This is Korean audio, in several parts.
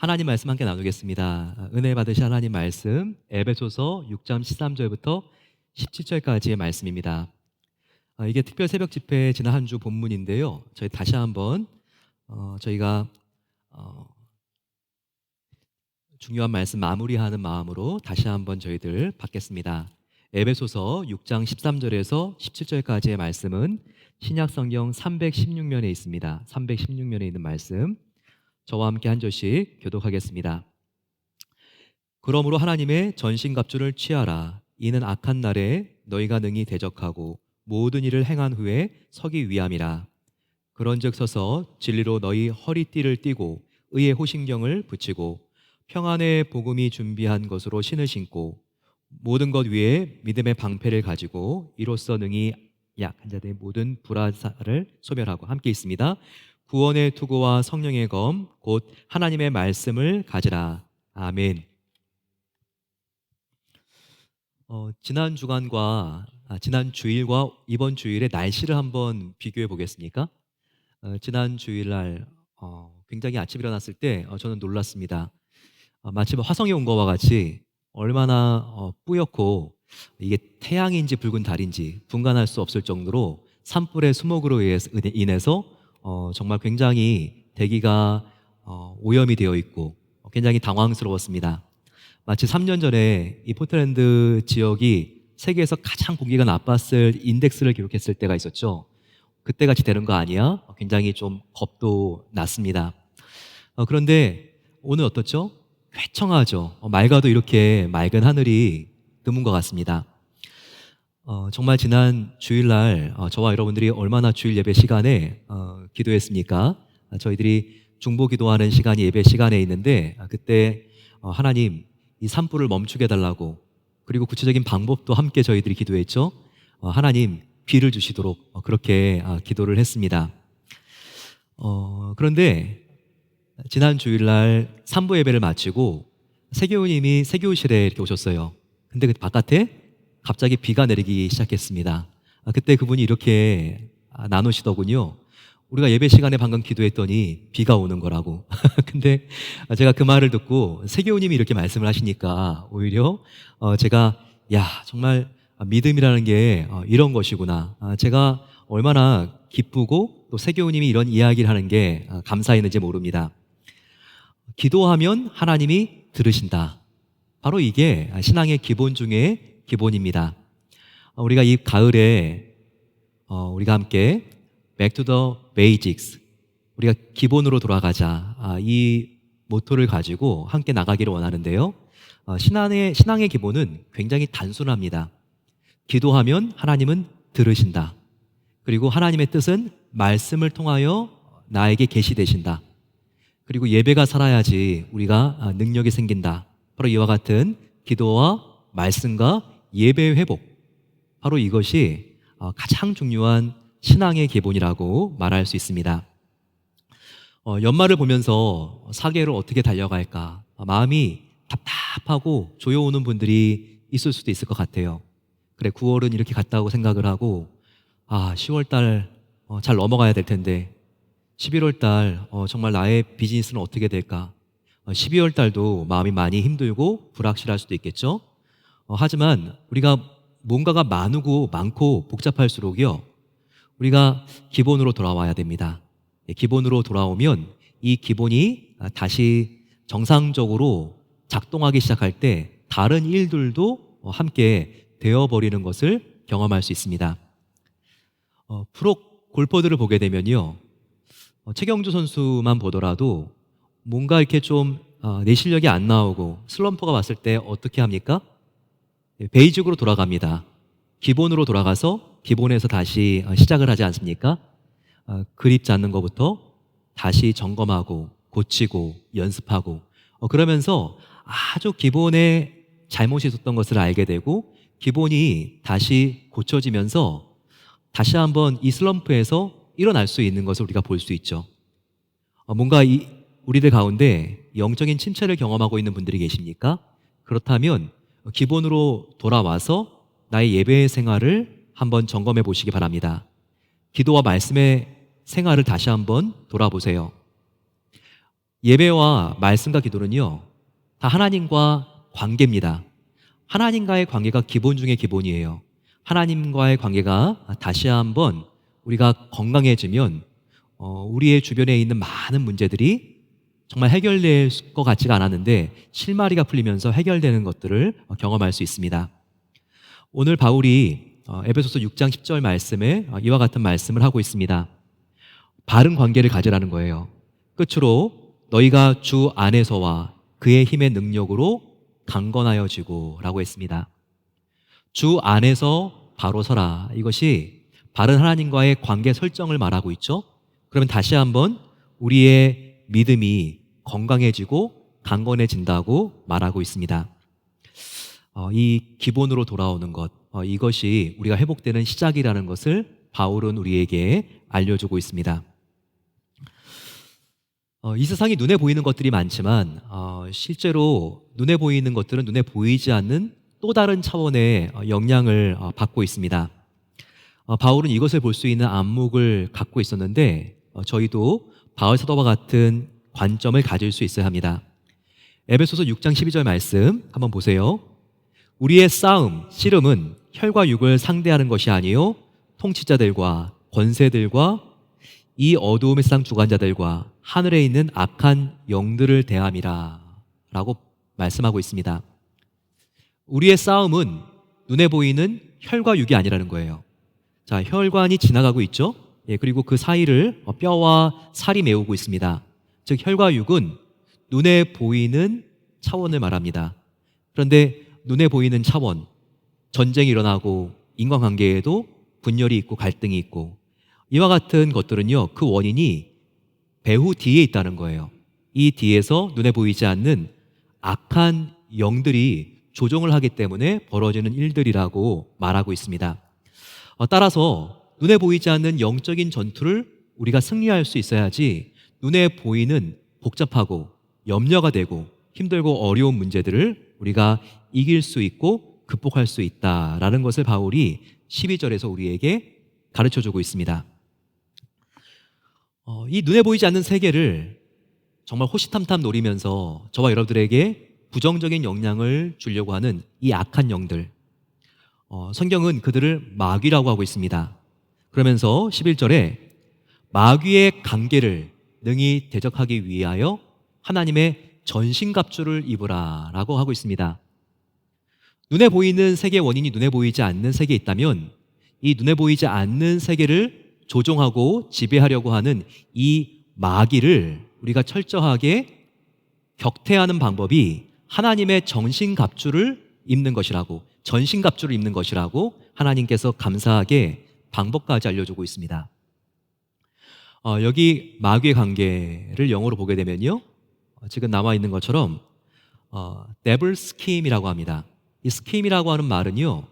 하나님 말씀 함께 나누겠습니다. 은혜 받으신 하나님 말씀 에베소서 6장 13절부터 17절까지의 말씀입니다. 이게 특별 새벽 집회 지난 한 주 본문인데요. 저희 다시 한번 저희가 중요한 말씀 마무리하는 마음으로 다시 한번 저희들 받겠습니다. 에베소서 6장 13절에서 17절까지의 말씀은 신약 성경 316면에 있습니다. 316면에 있는 말씀 저와 함께 한 절씩 교독하겠습니다. 그러므로 하나님의 전신갑주를 취하라. 이는 악한 날에 너희가 능히 대적하고 모든 일을 행한 후에 서기 위함이라. 그런즉 서서 진리로 너희 허리띠를 띠고 의의 호신경을 붙이고 평안의 복음이 준비한 것으로 신을 신고 모든 것 위에 믿음의 방패를 가지고 이로써 능히 약한 자들의 모든 불화사를 소멸하고 함께 있습니다. 구원의 투구와 성령의 검 곧 하나님의 말씀을 가지라. 아멘. 지난 주간과 지난 주일과 이번 주일의 날씨를 한번 비교해 보겠습니까? 지난 주일날 굉장히 아침 일어났을 때 저는 놀랐습니다. 마치 화성에 온 것과 같이 얼마나 뿌옇고 이게 태양인지 붉은 달인지 분간할 수 없을 정도로 산불의 스모그로 인해서 정말 굉장히 대기가 오염이 되어 있고 굉장히 당황스러웠습니다. 마치 3년 전에 이 포틀랜드 지역이 세계에서 가장 공기가 나빴을 인덱스를 기록했을 때가 있었죠. 그때 같이 되는 거 아니야? 굉장히 좀 겁도 났습니다. 그런데 오늘 어떻죠? 회청하죠. 맑아도 이렇게 맑은 하늘이 드문 것 같습니다. 정말 지난 주일날 저와 여러분들이 얼마나 주일 예배 시간에 기도했습니까? 저희들이 중보 기도하는 시간이 예배 시간에 있는데 그때 하나님 이 산불을 멈추게 해달라고 그리고 구체적인 방법도 함께 저희들이 기도했죠. 하나님 비를 주시도록 그렇게 기도를 했습니다. 그런데 지난 주일날 산부 예배를 마치고 세교우님이 세교실에 이렇게 오셨어요. 근데 그 바깥에 갑자기 비가 내리기 시작했습니다. 그때 그분이 이렇게 나누시더군요. 우리가 예배 시간에 방금 기도했더니 비가 오는 거라고. 근데 제가 그 말을 듣고 세교우님이 이렇게 말씀을 하시니까 오히려 제가 정말 믿음이라는 게 이런 것이구나. 제가 얼마나 기쁘고 또 세교우님이 이런 이야기를 하는 게 감사했는지 모릅니다. 기도하면 하나님이 들으신다. 바로 이게 신앙의 기본 중에 기본입니다. 우리가 이 가을에 우리가 함께 Back to the Basics, 우리가 기본으로 돌아가자, 이 모토를 가지고 함께 나가기를 원하는데요. 신앙의 기본은 굉장히 단순합니다. 기도하면 하나님은 들으신다. 그리고 하나님의 뜻은 말씀을 통하여 나에게 계시되신다. 그리고 예배가 살아야지 우리가 능력이 생긴다. 바로 이와 같은 기도와 말씀과 예배의 회복, 바로 이것이 가장 중요한 신앙의 기본이라고 말할 수 있습니다. 연말을 보면서 사계를 어떻게 달려갈까 마음이 답답하고 조여오는 분들이 있을 수도 있을 것 같아요. 그래, 9월은 이렇게 갔다고 생각을 하고 10월달 잘 넘어가야 될 텐데 11월달 정말 나의 비즈니스는 어떻게 될까? 12월달도 마음이 많이 힘들고 불확실할 수도 있겠죠. 하지만 우리가 뭔가가 많고 복잡할수록요, 우리가 기본으로 돌아와야 됩니다. 기본으로 돌아오면 이 기본이 다시 정상적으로 작동하기 시작할 때 다른 일들도 함께 되어버리는 것을 경험할 수 있습니다. 프로 골퍼들을 보게 되면요, 최경주 선수만 보더라도 뭔가 이렇게 좀 내 실력이 안 나오고 슬럼프가 왔을 때 어떻게 합니까? 베이직으로 돌아갑니다. 기본으로 돌아가서 기본에서 다시 시작을 하지 않습니까? 그립 잡는 것부터 다시 점검하고 고치고 연습하고 그러면서 아주 기본에 잘못이 있었던 것을 알게 되고 기본이 다시 고쳐지면서 다시 한번 이 슬럼프에서 일어날 수 있는 것을 우리가 볼 수 있죠. 뭔가 우리들 가운데 영적인 침체를 경험하고 있는 분들이 계십니까? 그렇다면 기본으로 돌아와서 나의 예배 생활을 한번 점검해 보시기 바랍니다. 기도와 말씀의 생활을 다시 한번 돌아보세요. 예배와 말씀과 기도는요, 다 하나님과 관계입니다. 하나님과의 관계가 기본 중에 기본이에요. 하나님과의 관계가 다시 한번 우리가 건강해지면 우리의 주변에 있는 많은 문제들이 정말 해결될 것 같지가 않았는데 실마리가 풀리면서 해결되는 것들을 경험할 수 있습니다. 오늘 바울이 에베소서 6장 10절 말씀에 이와 같은 말씀을 하고 있습니다. 바른 관계를 가지라는 거예요. 끝으로 너희가 주 안에서와 그의 힘의 능력으로 강건하여지고 라고 했습니다. 주 안에서 바로 서라. 이것이 바른 하나님과의 관계 설정을 말하고 있죠. 그러면 다시 한번 우리의 믿음이 건강해지고 강건해진다고 말하고 있습니다. 이 기본으로 돌아오는 것, 이것이 우리가 회복되는 시작이라는 것을 바울은 우리에게 알려주고 있습니다. 이 세상이 눈에 보이는 것들이 많지만 실제로 눈에 보이는 것들은 눈에 보이지 않는 또 다른 차원의 영향을 받고 있습니다. 바울은 이것을 볼 수 있는 안목을 갖고 있었는데 저희도 바울 사도와 같은 관점을 가질 수 있어야 합니다. 에베소서 6장 12절 말씀 한번 보세요. 우리의 싸움, 씨름은 혈과 육을 상대하는 것이 아니요 통치자들과 권세들과 이 어두움의 세상 주관자들과 하늘에 있는 악한 영들을 대함이라 라고 말씀하고 있습니다. 우리의 싸움은 눈에 보이는 혈과 육이 아니라는 거예요. 자, 혈관이 지나가고 있죠. 그리고 그 사이를 뼈와 살이 메우고 있습니다. 즉 혈과 육은 눈에 보이는 차원을 말합니다. 그런데 눈에 보이는 차원, 전쟁이 일어나고 인간관계에도 분열이 있고 갈등이 있고 이와 같은 것들은요, 그 원인이 배후 뒤에 있다는 거예요. 이 뒤에서 눈에 보이지 않는 악한 영들이 조종을 하기 때문에 벌어지는 일들이라고 말하고 있습니다. 따라서 눈에 보이지 않는 영적인 전투를 우리가 승리할 수 있어야지 눈에 보이는 복잡하고 염려가 되고 힘들고 어려운 문제들을 우리가 이길 수 있고 극복할 수 있다라는 것을 바울이 12절에서 우리에게 가르쳐주고 있습니다. 이 눈에 보이지 않는 세계를 정말 호시탐탐 노리면서 저와 여러분들에게 부정적인 영향을 주려고 하는 이 악한 영들, 성경은 그들을 마귀라고 하고 있습니다. 그러면서 11절에 마귀의 관계를 능히 대적하기 위하여 하나님의 전신갑주를 입으라 라고 하고 있습니다. 눈에 보이는 세계의 원인이 눈에 보이지 않는 세계에 있다면 이 눈에 보이지 않는 세계를 조종하고 지배하려고 하는 이 마귀를 우리가 철저하게 격퇴하는 방법이 하나님의 전신갑주를 입는 것이라고, 전신갑주를 입는 것이라고 하나님께서 감사하게 방법까지 알려주고 있습니다. 여기 마귀의 관계를 영어로 보게 되면요, 지금 나와 있는 것처럼 devil scheme이라고 합니다. 이 scheme이라고 하는 말은요,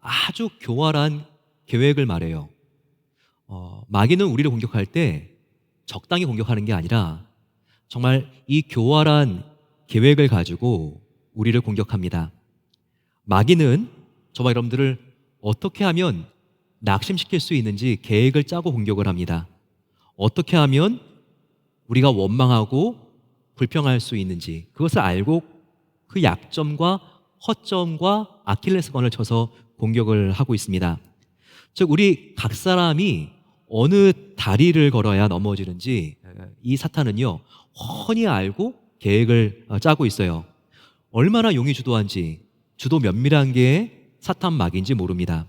아주 교활한 계획을 말해요. 마귀는 우리를 공격할 때 적당히 공격하는 게 아니라 정말 이 교활한 계획을 가지고 우리를 공격합니다. 마귀는 저와 여러분들을 어떻게 하면 낙심시킬 수 있는지 계획을 짜고 공격을 합니다. 어떻게 하면 우리가 원망하고 불평할 수 있는지 그것을 알고 그 약점과 허점과 아킬레스건을 쳐서 공격을 하고 있습니다. 즉 우리 각 사람이 어느 다리를 걸어야 넘어지는지 이 사탄은요 훤히 알고 계획을 짜고 있어요. 얼마나 용이 주도한지, 주도 면밀한 게 사탄 마귀인지 모릅니다.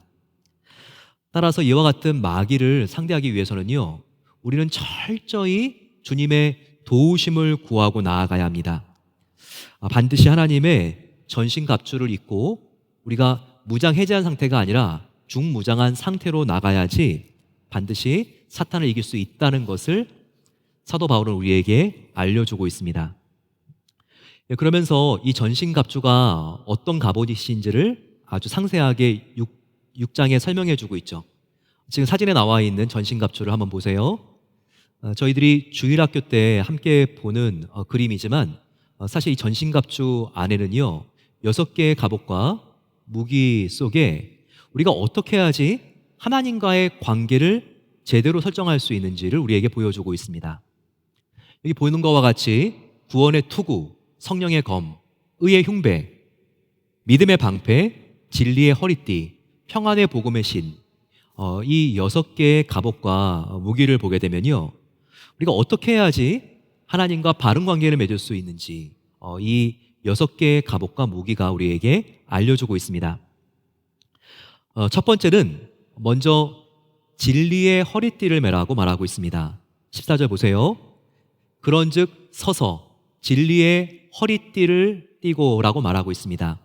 따라서 이와 같은 마귀를 상대하기 위해서는요, 우리는 철저히 주님의 도우심을 구하고 나아가야 합니다. 반드시 하나님의 전신갑주를 입고 우리가 무장해제한 상태가 아니라 중무장한 상태로 나가야지 반드시 사탄을 이길 수 있다는 것을 사도 바울은 우리에게 알려주고 있습니다. 그러면서 이 전신갑주가 어떤 갑옷이신지를 아주 상세하게 6장에 설명해 주고 있죠. 지금 사진에 나와 있는 전신갑주를 한번 보세요. 저희들이 주일학교 때 함께 보는 그림이지만 사실 이 전신갑주 안에는요 6개의 갑옷과 무기 속에 우리가 어떻게 해야지 하나님과의 관계를 제대로 설정할 수 있는지를 우리에게 보여주고 있습니다. 여기 보이는 것과 같이 구원의 투구, 성령의 검, 의의 흉배, 믿음의 방패, 진리의 허리띠, 평안의 복음의 신, 이 6개의 갑옷과 무기를 보게 되면요, 우리가 어떻게 해야지 하나님과 바른 관계를 맺을 수 있는지 이 6개의 갑옷과 무기가 우리에게 알려주고 있습니다. 첫 번째는 먼저 진리의 허리띠를 매라고 말하고 있습니다. 14절 보세요. 그런즉 서서 진리의 허리띠를 띠고 라고 말하고 있습니다.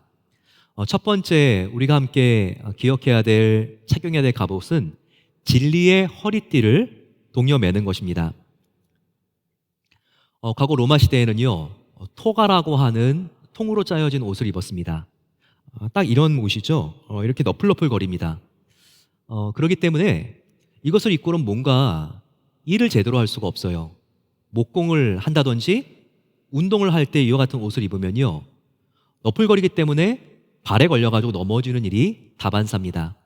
첫 번째 우리가 함께 기억해야 될, 착용해야 될 갑옷은 진리의 허리띠를 동여매는 것입니다. 과거 로마 시대에는요, 토가라고 하는 통으로 짜여진 옷을 입었습니다. 딱 이런 옷이죠. 이렇게 너플너플거립니다. 그렇기 때문에 이것을 입고는 뭔가 일을 제대로 할 수가 없어요. 목공을 한다든지 운동을 할 때 이와 같은 옷을 입으면요, 너플거리기 때문에 발에 걸려가지고 넘어지는 일이 다반사입니다.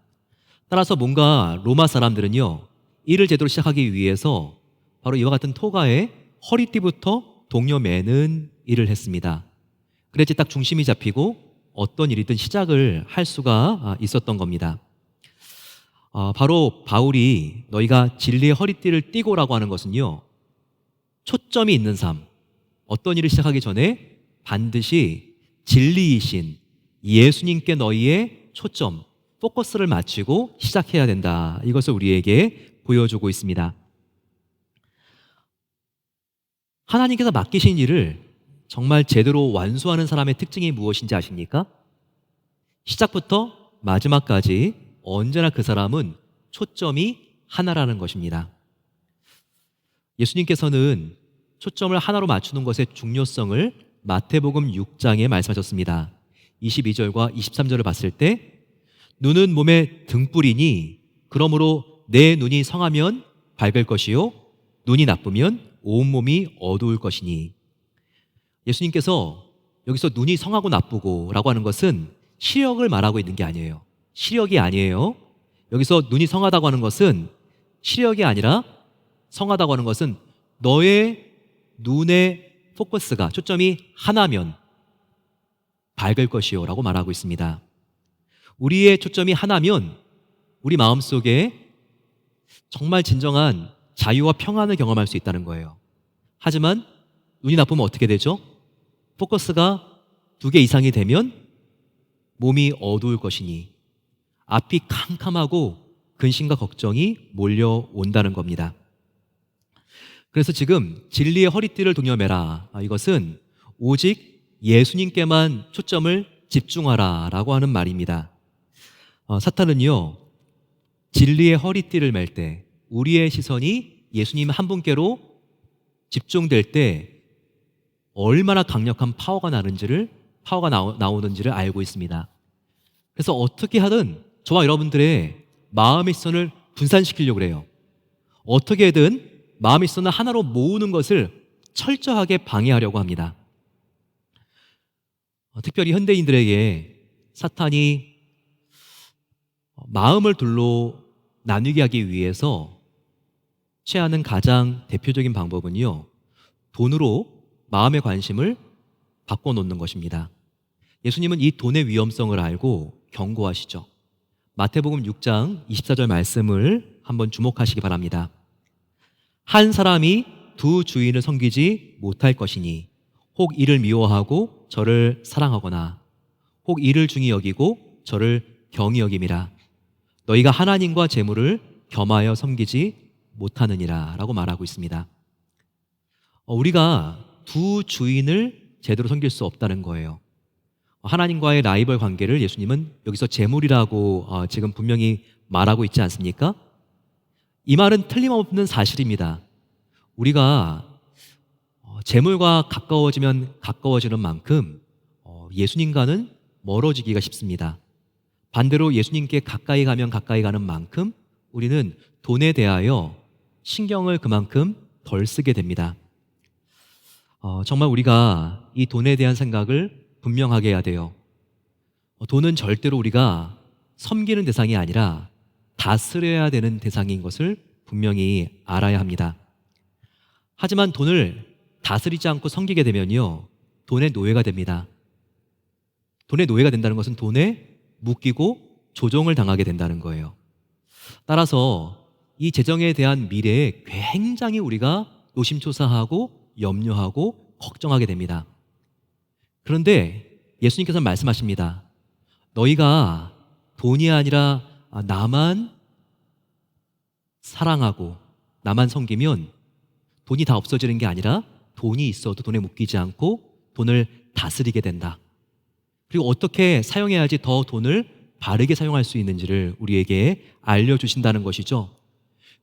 따라서 뭔가 로마 사람들은요, 일을 제대로 시작하기 위해서 바로 이와 같은 토가에 허리띠부터 동여매는 일을 했습니다. 그래야지 딱 중심이 잡히고 어떤 일이든 시작을 할 수가 있었던 겁니다. 바로 바울이 너희가 진리의 허리띠를 띠고라고 하는 것은요, 초점이 있는 삶, 어떤 일을 시작하기 전에 반드시 진리이신 예수님께 너희의 초점, 포커스를 맞추고 시작해야 된다, 이것을 우리에게 보여주고 있습니다. 하나님께서 맡기신 일을 정말 제대로 완수하는 사람의 특징이 무엇인지 아십니까? 시작부터 마지막까지 언제나 그 사람은 초점이 하나라는 것입니다. 예수님께서는 초점을 하나로 맞추는 것의 중요성을 마태복음 6장에 말씀하셨습니다. 22절과 23절을 봤을 때 눈은 몸의 등불이니 그러므로 내 눈이 성하면 밝을 것이요 눈이 나쁘면 온몸이 어두울 것이니. 예수님께서 여기서 눈이 성하고 나쁘고 라고 하는 것은 시력을 말하고 있는 게 아니에요. 시력이 아니에요. 여기서 눈이 성하다고 하는 것은 시력이 아니라, 성하다고 하는 것은 너의 눈의 포커스가, 초점이 하나면 밝을 것이요 라고 말하고 있습니다. 우리의 초점이 하나면 우리 마음속에 정말 진정한 자유와 평안을 경험할 수 있다는 거예요. 하지만 눈이 나쁘면 어떻게 되죠? 포커스가 2개 이상이 되면 몸이 어두울 것이니 앞이 캄캄하고 근심과 걱정이 몰려온다는 겁니다. 그래서 지금 진리의 허리띠를 동여매라, 이것은 오직 예수님께만 초점을 집중하라 라고 하는 말입니다. 사탄은요, 진리의 허리띠를 멜 때 우리의 시선이 예수님 한 분께로 집중될 때 얼마나 강력한 파워가 나오는지를 알고 있습니다. 그래서 어떻게 하든 저와 여러분들의 마음의 시선을 분산시키려고 해요. 어떻게든 마음의 시선을 하나로 모으는 것을 철저하게 방해하려고 합니다. 특별히 현대인들에게 사탄이 마음을 둘로 나뉘게 하기 위해서 취하는 가장 대표적인 방법은요, 돈으로 마음의 관심을 바꿔놓는 것입니다. 예수님은 이 돈의 위험성을 알고 경고하시죠. 마태복음 6장 24절 말씀을 한번 주목하시기 바랍니다. 한 사람이 두 주인을 섬기지 못할 것이니 혹 이를 미워하고 저를 사랑하거나 혹 이를 중히 여기고 저를 경히 여김이라. 너희가 하나님과 재물을 겸하여 섬기지 못하느니라 라고 말하고 있습니다. 우리가 두 주인을 제대로 섬길 수 없다는 거예요. 하나님과의 라이벌 관계를 예수님은 여기서 재물이라고 지금 분명히 말하고 있지 않습니까? 이 말은 틀림없는 사실입니다. 우리가 재물과 가까워지면 가까워지는 만큼 예수님과는 멀어지기가 쉽습니다. 반대로 예수님께 가까이 가면 가까이 가는 만큼 우리는 돈에 대하여 신경을 그만큼 덜 쓰게 됩니다. 정말 우리가 이 돈에 대한 생각을 분명하게 해야 돼요. 돈은 절대로 우리가 섬기는 대상이 아니라 다스려야 되는 대상인 것을 분명히 알아야 합니다. 하지만 돈을 다스리지 않고 섬기게 되면요, 돈의 노예가 됩니다. 돈의 노예가 된다는 것은 돈에 묶이고 조종을 당하게 된다는 거예요. 따라서 이 재정에 대한 미래에 굉장히 우리가 노심초사하고 염려하고 걱정하게 됩니다. 그런데 예수님께서 말씀하십니다. 너희가 돈이 아니라 나만 사랑하고 나만 섬기면 돈이 다 없어지는 게 아니라 돈이 있어도 돈에 묶이지 않고 돈을 다스리게 된다. 그리고 어떻게 사용해야지 더 돈을 바르게 사용할 수 있는지를 우리에게 알려주신다는 것이죠.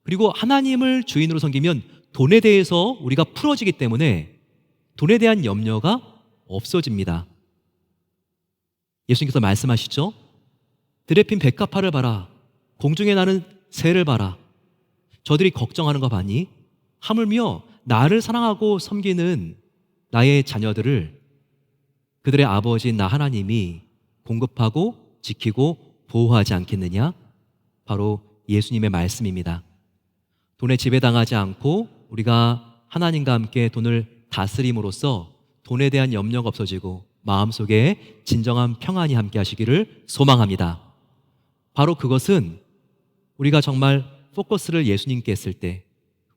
그리고 하나님을 주인으로 섬기면 돈에 대해서 우리가 풀어지기 때문에 돈에 대한 염려가 없어집니다. 예수님께서 말씀하시죠. 들에 핀 백합화를 봐라. 공중에 나는 새를 봐라. 저들이 걱정하는 거 봐니? 하물며 나를 사랑하고 섬기는 나의 자녀들을 그들의 아버지인 나 하나님이 공급하고 지키고 보호하지 않겠느냐? 바로 예수님의 말씀입니다. 돈에 지배당하지 않고 우리가 하나님과 함께 돈을 다스림으로써 돈에 대한 염려가 없어지고 마음속에 진정한 평안이 함께 하시기를 소망합니다. 바로 그것은 우리가 정말 포커스를 예수님께 했을 때,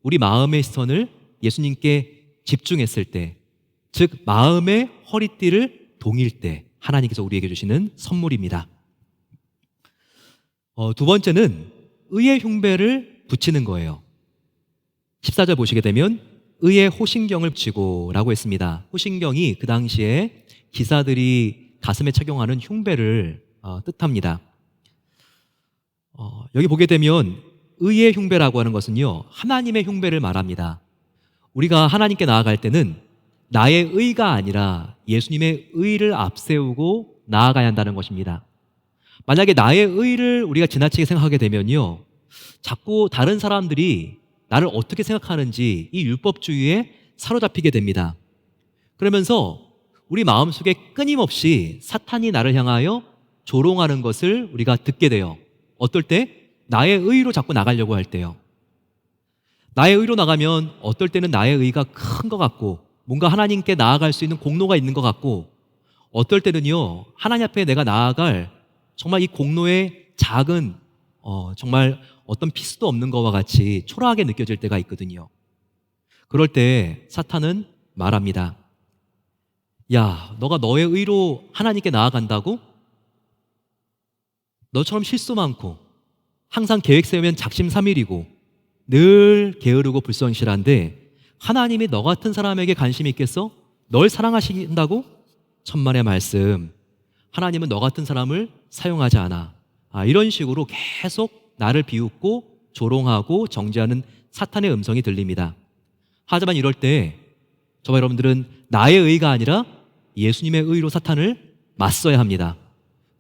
우리 마음의 시선을 예수님께 집중했을 때, 즉 마음의 허리띠를 동일 때 하나님께서 우리에게 주시는 선물입니다. 두 번째는 의의 흉배를 붙이는 거예요. 14절 보시게 되면 의의 호신경을 붙이고 라고 했습니다. 호신경이 그 당시에 기사들이 가슴에 착용하는 흉배를 뜻합니다. 여기 보게 되면 의의 흉배라고 하는 것은요, 하나님의 흉배를 말합니다. 우리가 하나님께 나아갈 때는 나의 의가 아니라 예수님의 의를 앞세우고 나아가야 한다는 것입니다. 만약에 나의 의를 우리가 지나치게 생각하게 되면요, 자꾸 다른 사람들이 나를 어떻게 생각하는지 이 율법주의에 사로잡히게 됩니다. 그러면서 우리 마음속에 끊임없이 사탄이 나를 향하여 조롱하는 것을 우리가 듣게 돼요. 어떨 때? 나의 의로 자꾸 나가려고 할 때요. 나의 의로 나가면 어떨 때는 나의 의가 큰 것 같고 뭔가 하나님께 나아갈 수 있는 공로가 있는 것 같고, 어떨 때는요, 하나님 앞에 내가 나아갈 정말 이 공로의 작은 정말 어떤 피스도 없는 것과 같이 초라하게 느껴질 때가 있거든요. 그럴 때 사탄은 말합니다. 야, 너가 너의 의로 하나님께 나아간다고? 너처럼 실수 많고 항상 계획 세우면 작심삼일이고 늘 게으르고 불성실한데 하나님이 너 같은 사람에게 관심이 있겠어? 널 사랑하신다고? 천만의 말씀. 하나님은 너 같은 사람을 사용하지 않아. 이런 식으로 계속 나를 비웃고 조롱하고 정죄하는 사탄의 음성이 들립니다. 하지만 이럴 때 저와 여러분들은 나의 의가 아니라 예수님의 의로 사탄을 맞서야 합니다.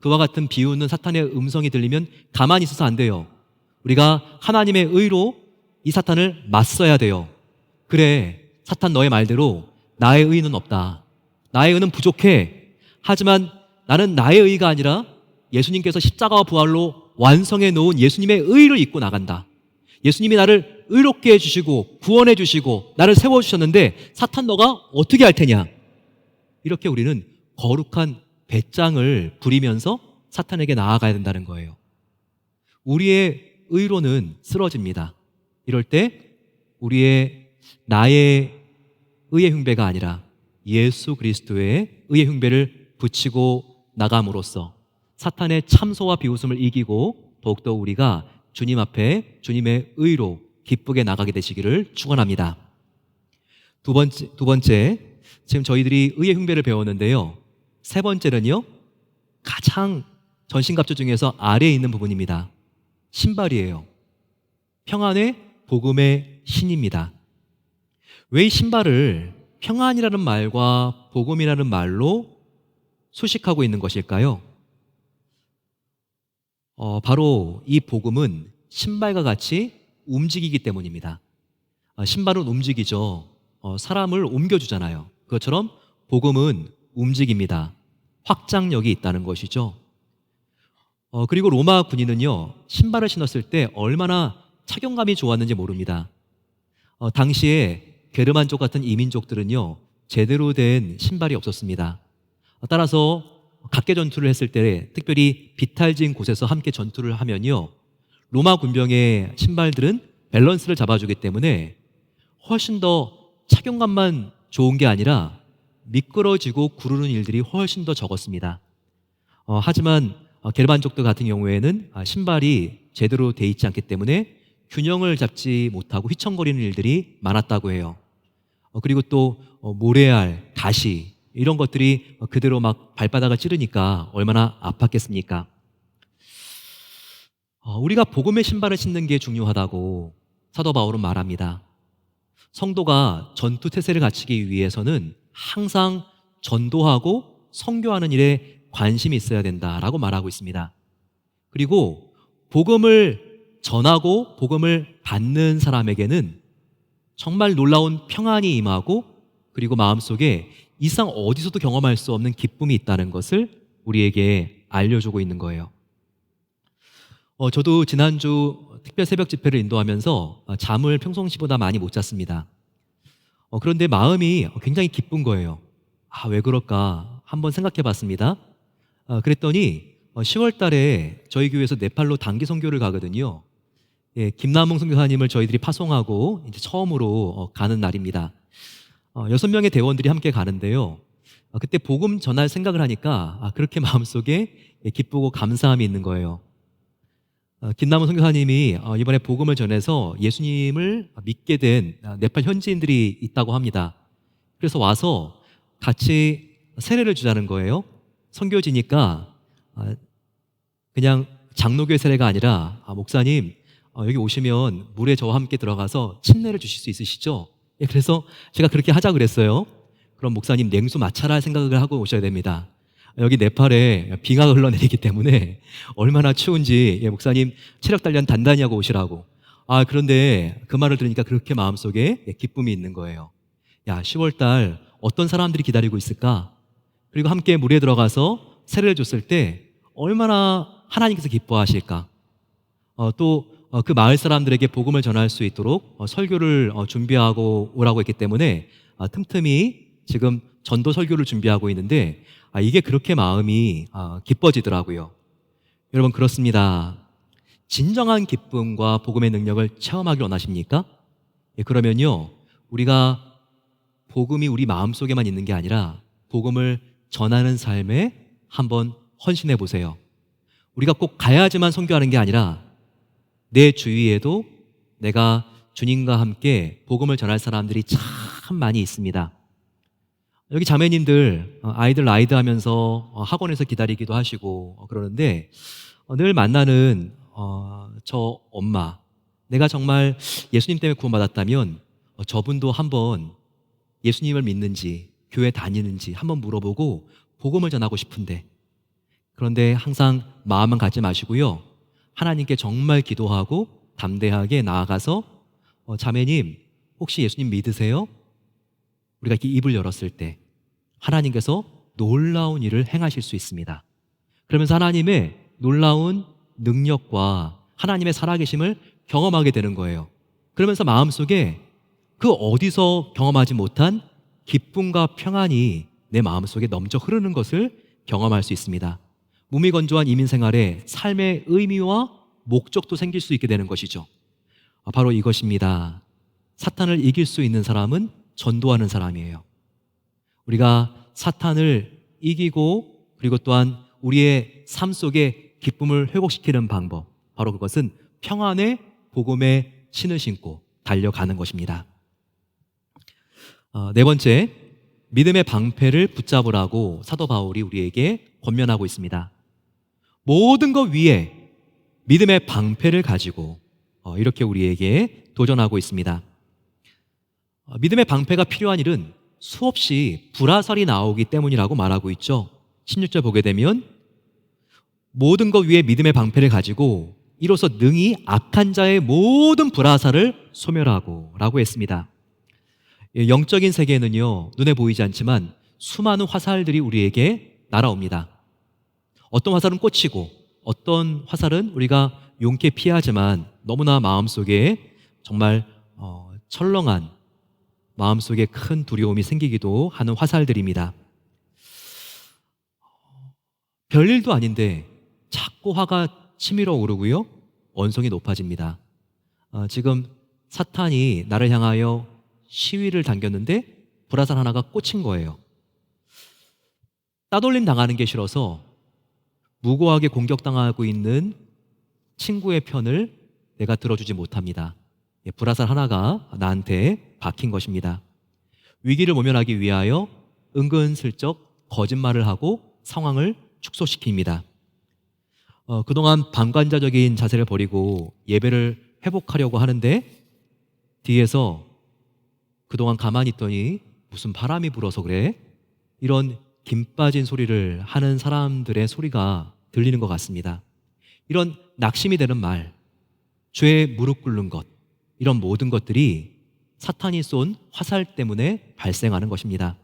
그와 같은 비웃는 사탄의 음성이 들리면 가만히 있어서 안 돼요. 우리가 하나님의 의로 이 사탄을 맞서야 돼요. 그래, 사탄 너의 말대로 나의 의는 없다. 나의 의는 부족해. 하지만 나는 나의 의가 아니라 예수님께서 십자가와 부활로 완성해 놓은 예수님의 의를 입고 나간다. 예수님이 나를 의롭게 해주시고 구원해 주시고 나를 세워주셨는데 사탄 너가 어떻게 할 테냐? 이렇게 우리는 거룩한 배짱을 부리면서 사탄에게 나아가야 된다는 거예요. 우리의 의로는 쓰러집니다. 이럴 때 나의 의의 흉배가 아니라 예수 그리스도의 의의 흉배를 붙이고 나감으로써 사탄의 참소와 비웃음을 이기고 더욱더 우리가 주님 앞에 주님의 의로 기쁘게 나가게 되시기를 축원합니다. 두 번째, 지금 저희들이 의의 흉배를 배웠는데요. 세 번째는요, 가장 전신갑주 중에서 아래에 있는 부분입니다. 신발이에요. 평안의 복음의 신입니다. 왜 이 신발을 평안이라는 말과 복음이라는 말로 수식하고 있는 것일까요? 바로 이 복음은 신발과 같이 움직이기 때문입니다. 신발은 움직이죠. 사람을 옮겨주잖아요. 그것처럼 복음은 움직입니다. 확장력이 있다는 것이죠. 그리고 로마 군인은요, 신발을 신었을 때 얼마나 착용감이 좋았는지 모릅니다. 당시에 게르만족 같은 이민족들은요, 제대로 된 신발이 없었습니다. 따라서 각계 전투를 했을 때, 특별히 비탈진 곳에서 함께 전투를 하면요, 로마 군병의 신발들은 밸런스를 잡아주기 때문에 훨씬 더 착용감만 좋은 게 아니라 미끄러지고 구르는 일들이 훨씬 더 적었습니다. 하지만 게르만족들 같은 경우에는 신발이 제대로 돼 있지 않기 때문에 균형을 잡지 못하고 휘청거리는 일들이 많았다고 해요. 그리고 또 모래알, 가시 이런 것들이 그대로 막 발바닥을 찌르니까 얼마나 아팠겠습니까? 우리가 복음의 신발을 신는 게 중요하다고 사도 바울은 말합니다. 성도가 전투 태세를 갖추기 위해서는 항상 전도하고 선교하는 일에 관심이 있어야 된다라고 말하고 있습니다. 그리고 복음을 전하고 복음을 받는 사람에게는 정말 놀라운 평안이 임하고, 그리고 마음속에 이상 어디서도 경험할 수 없는 기쁨이 있다는 것을 우리에게 알려주고 있는 거예요. 저도 지난주 특별 새벽 집회를 인도하면서 잠을 평상시보다 많이 못 잤습니다. 그런데 마음이 굉장히 기쁜 거예요. 왜 그럴까 한번 생각해 봤습니다. 그랬더니 10월 달에 저희 교회에서 네팔로 단기 선교를 가거든요. 김남웅 선교사님을 저희들이 파송하고 이제 처음으로 가는 날입니다. 6명의 대원들이 함께 가는데요. 그때 복음 전할 생각을 하니까 그렇게 마음속에 기쁘고 감사함이 있는 거예요. 김남훈 선교사님이 이번에 복음을 전해서 예수님을 믿게 된 네팔 현지인들이 있다고 합니다. 그래서 와서 같이 세례를 주자는 거예요. 선교지니까 그냥 장로교회 세례가 아니라 목사님 여기 오시면 물에 저와 함께 들어가서 침례를 주실 수 있으시죠? 그래서 제가 그렇게 하자 그랬어요. 그럼 목사님 냉수 마찰할 생각을 하고 오셔야 됩니다. 여기 네팔에 비가 흘러내리기 때문에 얼마나 추운지 목사님 체력 단련 단단히 하고 오시라고. 그런데 그 말을 들으니까 그렇게 마음속에 기쁨이 있는 거예요. 10월달 어떤 사람들이 기다리고 있을까? 그리고 함께 물에 들어가서 세례를 줬을 때 얼마나 하나님께서 기뻐하실까? 또 그 마을 사람들에게 복음을 전할 수 있도록 설교를 준비하고 오라고 했기 때문에 틈틈이 지금 전도 설교를 준비하고 있는데 이게 그렇게 마음이 기뻐지더라고요. 여러분, 그렇습니다. 진정한 기쁨과 복음의 능력을 체험하길 원하십니까? 그러면요, 우리가 복음이 우리 마음속에만 있는 게 아니라 복음을 전하는 삶에 한번 헌신해 보세요. 우리가 꼭 가야지만 선교하는 게 아니라 내 주위에도 내가 주님과 함께 복음을 전할 사람들이 참 많이 있습니다. 여기 자매님들 아이들 라이드 하면서 학원에서 기다리기도 하시고 그러는데 늘 만나는 저 엄마, 내가 정말 예수님 때문에 구원받았다면 저분도 한번 예수님을 믿는지 교회 다니는지 한번 물어보고 복음을 전하고 싶은데, 그런데 항상 마음만 갖지 마시고요, 하나님께 정말 기도하고 담대하게 나아가서 자매님 혹시 예수님 믿으세요? 우리가 이렇게 입을 열었을 때 하나님께서 놀라운 일을 행하실 수 있습니다. 그러면서 하나님의 놀라운 능력과 하나님의 살아계심을 경험하게 되는 거예요. 그러면서 마음속에 그 어디서 경험하지 못한 기쁨과 평안이 내 마음속에 넘쳐 흐르는 것을 경험할 수 있습니다. 무미건조한 이민 생활에 삶의 의미와 목적도 생길 수 있게 되는 것이죠. 바로 이것입니다. 사탄을 이길 수 있는 사람은 전도하는 사람이에요. 우리가 사탄을 이기고 그리고 또한 우리의 삶 속에 기쁨을 회복시키는 방법, 바로 그것은 평안의 복음의 신을 신고 달려가는 것입니다. 네 번째, 믿음의 방패를 붙잡으라고 사도 바울이 우리에게 권면하고 있습니다. 모든 것 위에 믿음의 방패를 가지고 이렇게 우리에게 도전하고 있습니다. 믿음의 방패가 필요한 일은 수없이 불화살이 나오기 때문이라고 말하고 있죠. 16절 보게 되면 모든 것 위에 믿음의 방패를 가지고 이로써 능히 악한 자의 모든 불화살을 소멸하고 라고 했습니다. 영적인 세계에는요, 눈에 보이지 않지만 수많은 화살들이 우리에게 날아옵니다. 어떤 화살은 꽂히고 어떤 화살은 우리가 용케 피하지만 너무나 마음속에 정말 철렁한 마음속에 큰 두려움이 생기기도 하는 화살들입니다. 별일도 아닌데 자꾸 화가 치밀어 오르고요, 원성이 높아집니다. 지금 사탄이 나를 향하여 시위를 당겼는데 불화살 하나가 꽂힌 거예요. 따돌림 당하는 게 싫어서 무고하게 공격당하고 있는 친구의 편을 내가 들어주지 못합니다. 불화살 하나가 나한테 박힌 것입니다. 위기를 모면하기 위하여 은근슬쩍 거짓말을 하고 상황을 축소시킵니다. 그동안 방관자적인 자세를 버리고 예배를 회복하려고 하는데 뒤에서 그동안 가만히 있더니 무슨 바람이 불어서 그래? 이런 김 빠진 소리를 하는 사람들의 소리가 들리는 것 같습니다. 이런 낙심이 되는 말, 죄에 무릎 꿇는 것, 이런 모든 것들이 사탄이 쏜 화살 때문에 발생하는 것입니다.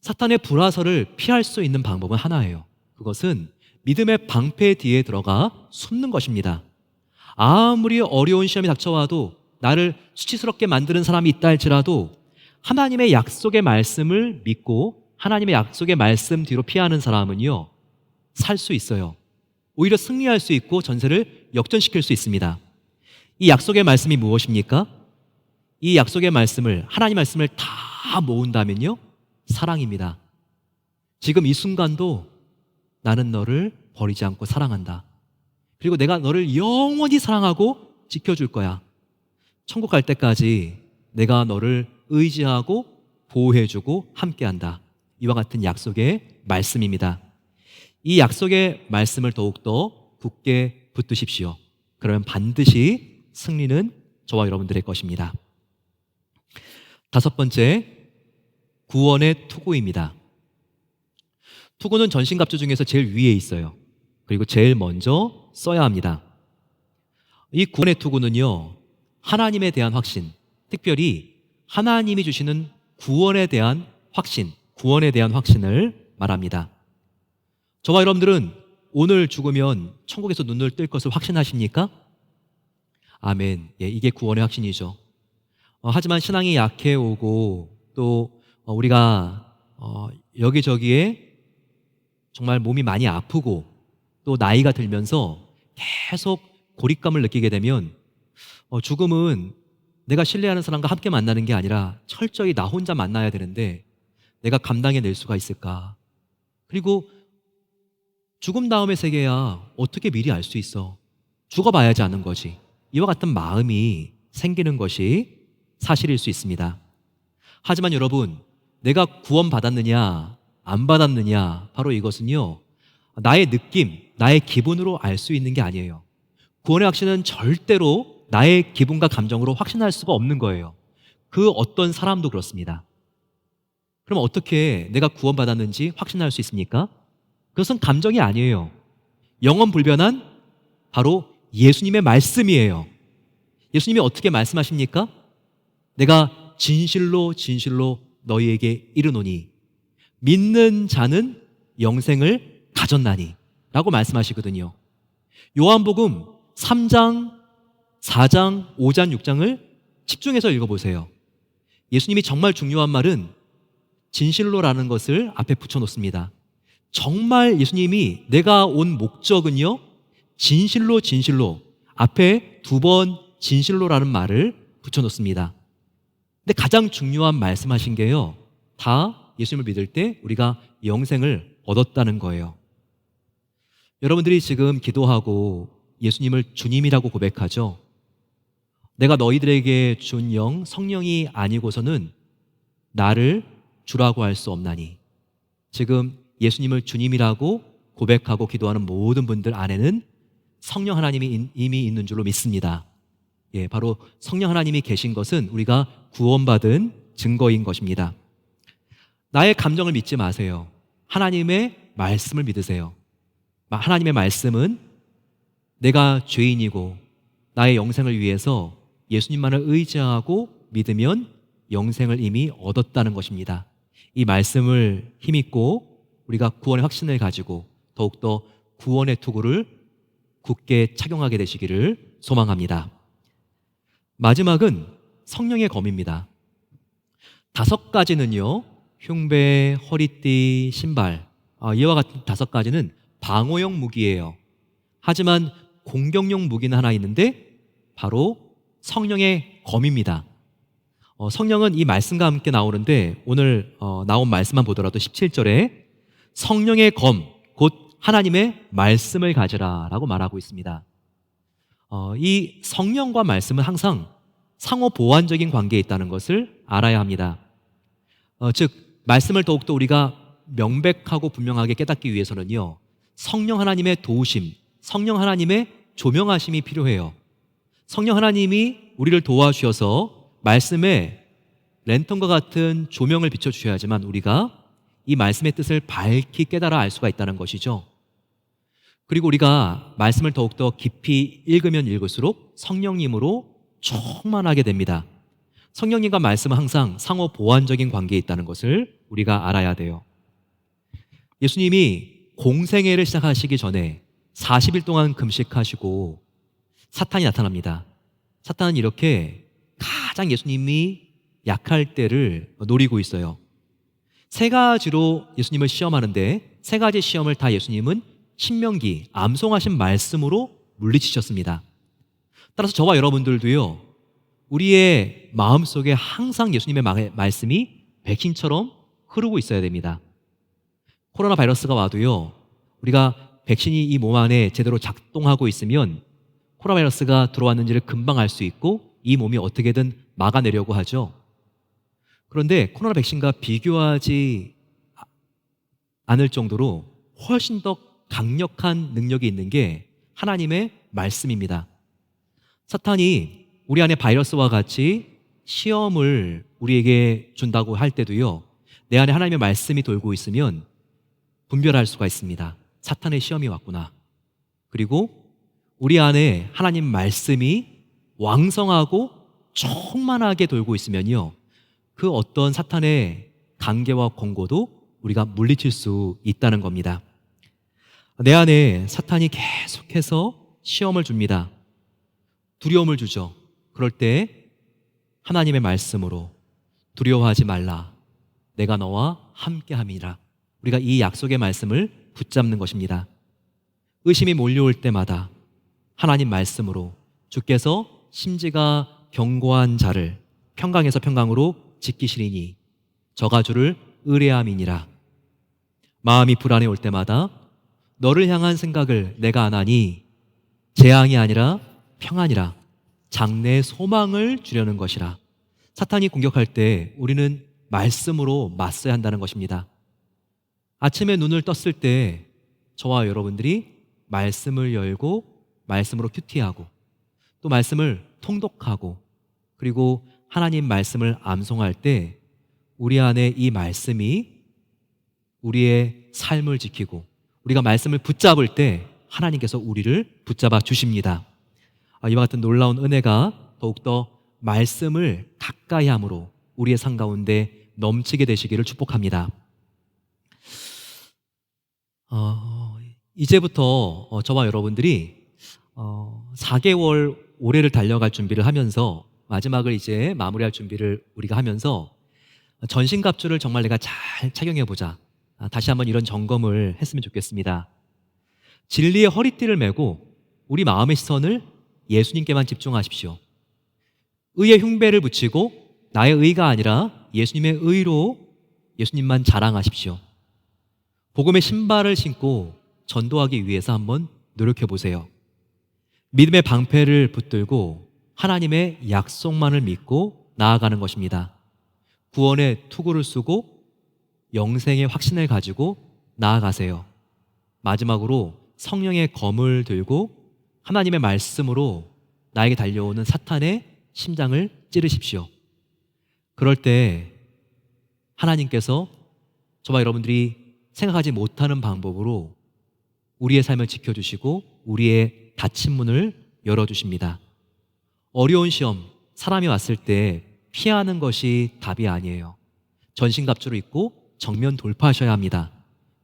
사탄의 불화살을 피할 수 있는 방법은 하나예요. 그것은 믿음의 방패 뒤에 들어가 숨는 것입니다. 아무리 어려운 시험이 닥쳐와도 나를 수치스럽게 만드는 사람이 있다 할지라도 하나님의 약속의 말씀을 믿고 하나님의 약속의 말씀 뒤로 피하는 사람은요, 살 수 있어요. 오히려 승리할 수 있고 전세를 역전시킬 수 있습니다. 이 약속의 말씀이 무엇입니까? 이 약속의 말씀을, 하나님 말씀을 다 모은다면요, 사랑입니다. 지금 이 순간도 나는 너를 버리지 않고 사랑한다. 그리고 내가 너를 영원히 사랑하고 지켜줄 거야. 천국 갈 때까지 내가 너를 의지하고 보호해주고 함께한다. 이와 같은 약속의 말씀입니다. 이 약속의 말씀을 더욱더 굳게 붙드십시오. 그러면 반드시 승리는 저와 여러분들의 것입니다. 다섯 번째, 구원의 투구입니다. 투구는 전신갑주 중에서 제일 위에 있어요. 그리고 제일 먼저 써야 합니다. 이 구원의 투구는요, 하나님에 대한 확신, 특별히 하나님이 주시는 구원에 대한 확신, 구원에 대한 확신을 말합니다. 저와 여러분들은 오늘 죽으면 천국에서 눈을 뜰 것을 확신하십니까? 아멘. 예, 이게 구원의 확신이죠. 하지만 신앙이 약해오고 또 우리가 여기저기에 정말 몸이 많이 아프고 또 나이가 들면서 계속 고립감을 느끼게 되면 죽음은 내가 신뢰하는 사람과 함께 만나는 게 아니라 철저히 나 혼자 만나야 되는데 내가 감당해낼 수가 있을까? 그리고 죽음 다음의 세계야 어떻게 미리 알 수 있어? 죽어봐야지 아는 거지. 이와 같은 마음이 생기는 것이 사실일 수 있습니다. 하지만 여러분, 내가 구원받았느냐 안 받았느냐, 바로 이것은요, 나의 느낌, 나의 기분으로 알 수 있는 게 아니에요. 구원의 확신은 절대로 나의 기분과 감정으로 확신할 수가 없는 거예요. 그 어떤 사람도 그렇습니다. 그럼 어떻게 내가 구원받았는지 확신할 수 있습니까? 그것은 감정이 아니에요. 영원 불변한 바로 예수님의 말씀이에요. 예수님이 어떻게 말씀하십니까? 내가 진실로 진실로 너희에게 이르노니 믿는 자는 영생을 가졌나니 라고 말씀하시거든요. 요한복음 3장, 4장, 5장, 6장을 집중해서 읽어보세요. 예수님이 정말 중요한 말은 진실로라는 것을 앞에 붙여놓습니다. 정말 예수님이 내가 온 목적은요, 진실로 진실로, 앞에 2번 진실로라는 말을 붙여놓습니다. 근데 가장 중요한 말씀하신 게요, 다 예수님을 믿을 때 우리가 영생을 얻었다는 거예요. 여러분들이 지금 기도하고 예수님을 주님이라고 고백하죠. 내가 너희들에게 준 영, 성령이 아니고서는 나를 주라고 할 수 없나니. 지금 예수님을 주님이라고 고백하고 기도하는 모든 분들 안에는 성령 하나님이 이미 있는 줄로 믿습니다. 예, 바로 성령 하나님이 계신 것은 우리가 구원받은 증거인 것입니다. 나의 감정을 믿지 마세요. 하나님의 말씀을 믿으세요. 하나님의 말씀은 내가 죄인이고 나의 영생을 위해서 예수님만을 의지하고 믿으면 영생을 이미 얻었다는 것입니다. 이 말씀을 힘입고 우리가 구원의 확신을 가지고 더욱더 구원의 투구를 굳게 착용하게 되시기를 소망합니다. 마지막은 성령의 검입니다. 다섯 가지는요, 흉배, 허리띠, 신발, 이와 같은 다섯 가지는 방어용 무기예요. 하지만 공격용 무기는 하나 있는데 바로 성령의 검입니다. 성령은 이 말씀과 함께 나오는데 오늘 나온 말씀만 보더라도 17절에 성령의 검, 곧 하나님의 말씀을 가지라 라고 말하고 있습니다. 이 성령과 말씀은 항상 상호 보완적인 관계에 있다는 것을 알아야 합니다. 즉 말씀을 더욱더 우리가 명백하고 분명하게 깨닫기 위해서는요, 성령 하나님의 도우심, 성령 하나님의 조명하심이 필요해요. 성령 하나님이 우리를 도와주셔서 말씀에 랜턴과 같은 조명을 비춰주셔야지만 우리가 이 말씀의 뜻을 밝히 깨달아 알 수가 있다는 것이죠. 그리고 우리가 말씀을 더욱더 깊이 읽으면 읽을수록 성령님으로 충만하게 됩니다. 성령님과 말씀은 항상 상호 보완적인 관계에 있다는 것을 우리가 알아야 돼요. 예수님이 공생애를 시작하시기 전에 40일 동안 금식하시고 사탄이 나타납니다. 사탄은 이렇게 가장 예수님이 약할 때를 노리고 있어요. 세 가지로 예수님을 시험하는데 세 가지 시험을 다 예수님은 신명기, 암송하신 말씀으로 물리치셨습니다. 따라서 저와 여러분들도요, 우리의 마음속에 항상 예수님의 말씀이 백신처럼 흐르고 있어야 됩니다. 코로나 바이러스가 와도요, 우리가 백신이 이 몸 안에 제대로 작동하고 있으면 코로나 바이러스가 들어왔는지를 금방 알 수 있고 이 몸이 어떻게든 막아내려고 하죠. 그런데 코로나 백신과 비교하지 않을 정도로 훨씬 더 강력한 능력이 있는 게 하나님의 말씀입니다. 사탄이 우리 안에 바이러스와 같이 시험을 우리에게 준다고 할 때도요, 내 안에 하나님의 말씀이 돌고 있으면 분별할 수가 있습니다. 사탄의 시험이 왔구나. 그리고 우리 안에 하나님 말씀이 왕성하고 충만하게 돌고 있으면요, 그 어떤 사탄의 관계와 권고도 우리가 물리칠 수 있다는 겁니다. 내 안에 사탄이 계속해서 시험을 줍니다. 두려움을 주죠. 그럴 때 하나님의 말씀으로 두려워하지 말라, 내가 너와 함께함이라, 우리가 이 약속의 말씀을 붙잡는 것입니다. 의심이 몰려올 때마다 하나님 말씀으로 주께서 심지가 견고한 자를 평강에서 평강으로 지키시리니 저가 주를 의뢰함이니라. 마음이 불안해 올 때마다 너를 향한 생각을 내가 안 하니 재앙이 아니라 평안이라, 장래의 소망을 주려는 것이라. 사탄이 공격할 때 우리는 말씀으로 맞서야 한다는 것입니다. 아침에 눈을 떴을 때 저와 여러분들이 말씀을 열고 말씀으로 큐티하고 또 말씀을 통독하고 그리고 하나님 말씀을 암송할 때 우리 안에 이 말씀이 우리의 삶을 지키고 우리가 말씀을 붙잡을 때 하나님께서 우리를 붙잡아 주십니다. 이와 같은 놀라운 은혜가 더욱더 말씀을 가까이 함으로 우리의 삶 가운데 넘치게 되시기를 축복합니다. 이제부터 저와 여러분들이 4개월 올해를 달려갈 준비를 하면서 마지막을 이제 마무리할 준비를 우리가 하면서 전신갑주를 정말 내가 잘 착용해보자, 다시 한번 이런 점검을 했으면 좋겠습니다. 진리의 허리띠를 메고 우리 마음의 시선을 예수님께만 집중하십시오. 의의 흉배를 붙이고 나의 의가 아니라 예수님의 의로 예수님만 자랑하십시오. 복음의 신발을 신고 전도하기 위해서 한번 노력해 보세요. 믿음의 방패를 붙들고 하나님의 약속만을 믿고 나아가는 것입니다. 구원의 투구를 쓰고 영생의 확신을 가지고 나아가세요. 마지막으로 성령의 검을 들고 하나님의 말씀으로 나에게 달려오는 사탄의 심장을 찌르십시오. 그럴 때 하나님께서 저와 여러분들이 생각하지 못하는 방법으로 우리의 삶을 지켜주시고 우리의 닫힌 문을 열어주십니다. 어려운 시험, 사람이 왔을 때 피하는 것이 답이 아니에요. 전신갑주를 입고 정면 돌파하셔야 합니다.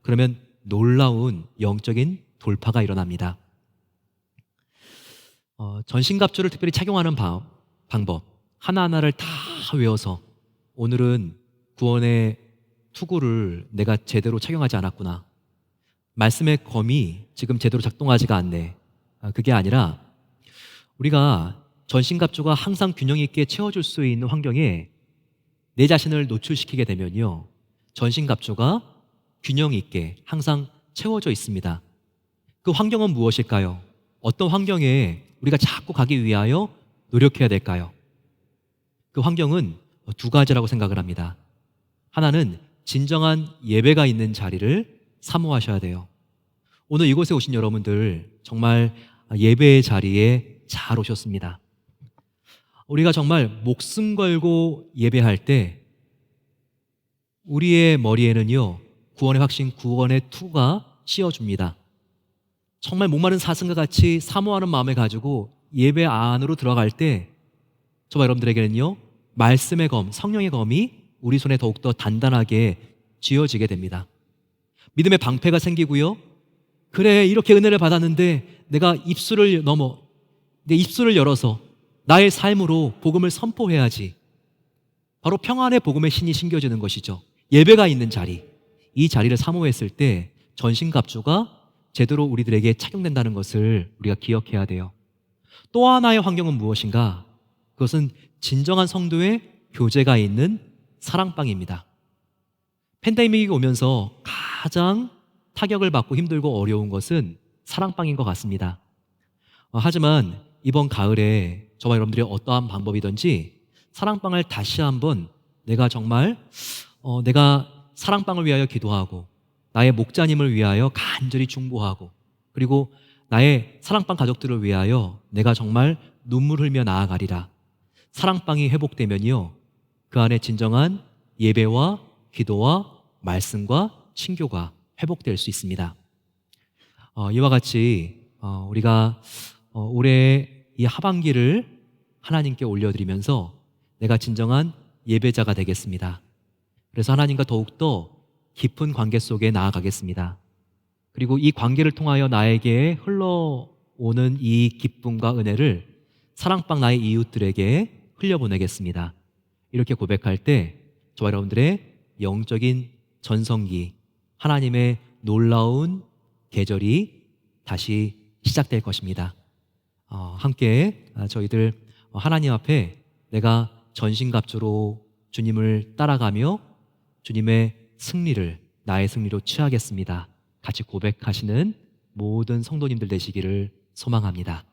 그러면 놀라운 영적인 돌파가 일어납니다. 전신갑주를 특별히 착용하는 방법 하나하나를 다 외워서 오늘은 구원의 투구를 내가 제대로 착용하지 않았구나. 말씀의 검이 지금 제대로 작동하지가 않네. 그게 아니라 우리가 전신갑주가 항상 균형 있게 채워줄 수 있는 환경에 내 자신을 노출시키게 되면요, 전신갑주가 균형 있게 항상 채워져 있습니다. 그 환경은 무엇일까요? 어떤 환경에 우리가 자꾸 가기 위하여 노력해야 될까요? 그 환경은 두 가지라고 생각을 합니다. 하나는 진정한 예배가 있는 자리를 사모하셔야 돼요. 오늘 이곳에 오신 여러분들 정말 예배의 자리에 잘 오셨습니다. 우리가 정말 목숨 걸고 예배할 때 우리의 머리에는요, 구원의 확신, 구원의 투가 씌워줍니다. 정말 목마른 사슴과 같이 사모하는 마음을 가지고 예배 안으로 들어갈 때 저와 여러분들에게는요, 말씀의 검, 성령의 검이 우리 손에 더욱더 단단하게 쥐어지게 됩니다. 믿음의 방패가 생기고요, 그래, 이렇게 은혜를 받았는데 내가 내 입술을 열어서 나의 삶으로 복음을 선포해야지. 바로 평안의 복음의 신이 심겨지는 것이죠. 예배가 있는 자리, 이 자리를 사모했을 때 전신갑주가 제대로 우리들에게 착용된다는 것을 우리가 기억해야 돼요. 또 하나의 환경은 무엇인가? 그것은 진정한 성도의 교제가 있는 사랑방입니다. 팬데믹이 오면서 가장 타격을 받고 힘들고 어려운 것은 사랑방인 것 같습니다. 하지만 이번 가을에 저와 여러분들이 어떠한 방법이든지 사랑방을 다시 한번 내가 사랑방을 위하여 기도하고 나의 목자님을 위하여 간절히 중보하고 그리고 나의 사랑방 가족들을 위하여 내가 정말 눈물 흘며 나아가리라. 사랑방이 회복되면요, 그 안에 진정한 예배와 기도와 말씀과 친교가 회복될 수 있습니다. 이와 같이 우리가 올해 이 하반기를 하나님께 올려드리면서 내가 진정한 예배자가 되겠습니다. 그래서 하나님과 더욱더 깊은 관계 속에 나아가겠습니다. 그리고 이 관계를 통하여 나에게 흘러오는 이 기쁨과 은혜를 사랑방 나의 이웃들에게 흘려보내겠습니다. 이렇게 고백할 때 저와 여러분들의 영적인 전성기, 하나님의 놀라운 계절이 다시 시작될 것입니다. 함께 저희들 하나님 앞에 내가 전신갑주로 주님을 따라가며 주님의 승리를 나의 승리로 취하겠습니다. 같이 고백하시는 모든 성도님들 되시기를 소망합니다.